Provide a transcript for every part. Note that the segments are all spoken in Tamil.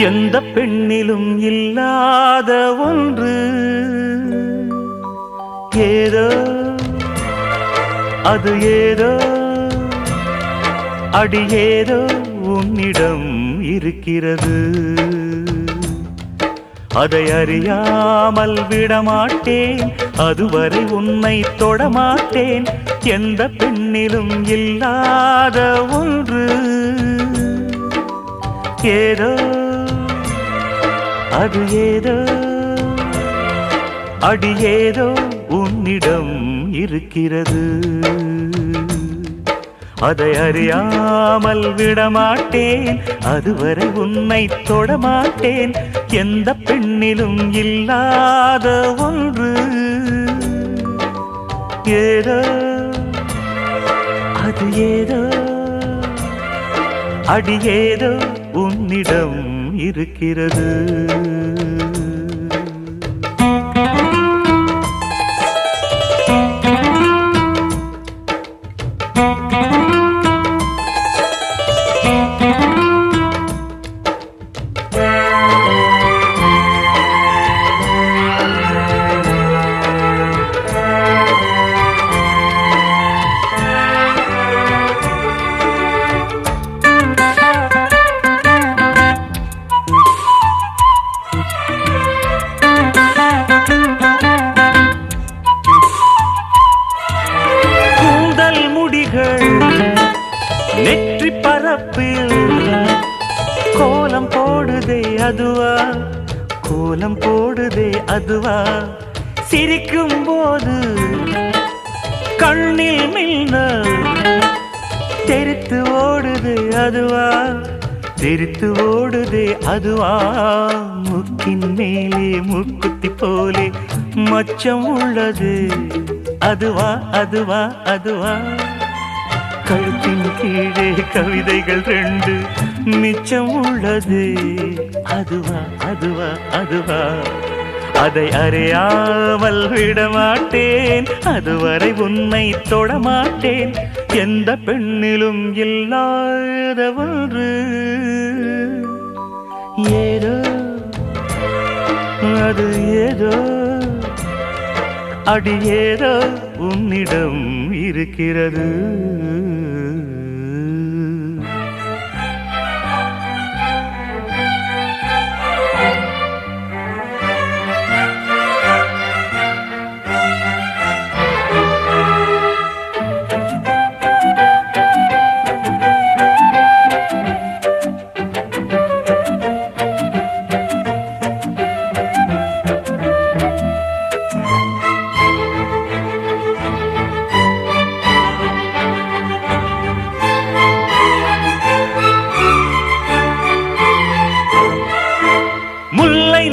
எந்த பெண்ணிலும் இல்லாத ஒன்று. ஏதோ அது ஏதோ அடி ஏதோ உன்னிடம் இருக்கிறது. அதை அறியாமல் விடமாட்டேன், அதுவரை உன்னை தொடமாட்டேன். எந்த பெண்ணிலும் இல்லாத ஒன்று. ஏதோ அது ஏதோ அடி ஏதோ உன்னிடம் இருக்கிறது. அதை அறியாமல் விடமாட்டேன், அதுவரை உன்னை தொடமாட்டேன். எந்த பெண்ணிலும் இல்லாத ஒன்று. ஏதோ அது ஏதோ அடி ஏதோ உன்னிடம் இருக்கிறது. நெற்றி பரப்பில் கோலம் போடுதே அதுவா, கோலம் போடுதே அதுவா. சிரிக்கும் போது கண்ணில் மின்னல் தெரித்து ஓடுதே அதுவா, தெரித்து ஓடுதே அதுவா. முக்கின் மேலே முக்குத்தி போலே மச்சம் உள்ளது அதுவா, அதுவா, அதுவா. கழுத்தின் கீழே கவிதைகள் ரெண்டு மிச்சம் உள்ளது அதுவா, அதுவா, அதுவா. அதை அறியாமல் விடமாட்டேன், அதுவரை உன்னை தொடமாட்டேன். எந்த பெண்ணிலும் இல்லாத ஒன்று. ஏதோ அது ஏதோ அடி ஏதோ உன்னிடம் இருக்கிறது.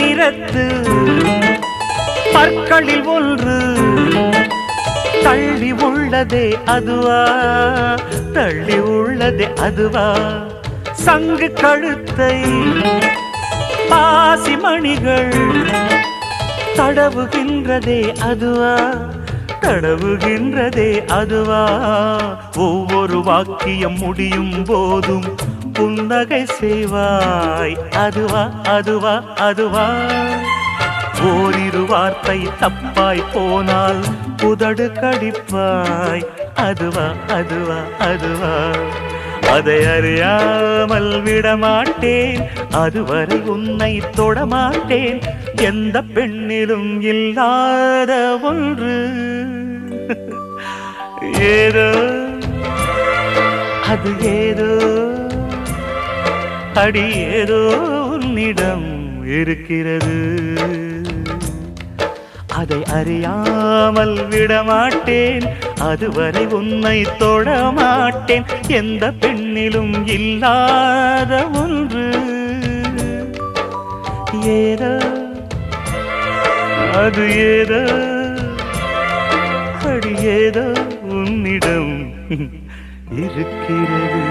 நிறத்து பற்களில் ஒன்று தள்ளி உள்ளதே அதுவா, தள்ளி உள்ளதே அதுவா. சங்கு கழுத்தை பாசி மணிகள் தடவுகின்றதே அதுவா, தடவுகின்றதே அதுவா. ஒவ்வொரு வாக்கியம் முடியும் போதும் புன்னகை செய்வாய் அதுவா, அதுவா, அதுவா. ஓரிரு வார்த்தை தப்பாய் போனால் புதடு கடிப்பாய் அதுவா, அதுவா, அதுவா. அதை அறியாமல் விடமாட்டேன், அதுவரை உன்னை தொடமாட்டேன். எந்த பெண்ணிலும் இல்லாத ஒன்று. ஏதோ அது ஏதோ அடி ஏதோ உன்னிடம் இருக்கிறது. அதை அறியாமல் விடமாட்டேன், அதுவரை உன்னை தொடமாட்டேன். எந்த பெண்ணிலும் இல்லாத ஒன்று. ஏதோ அது ஏதோ அடி ஏதோ உன்னிடம் இருக்கிறது.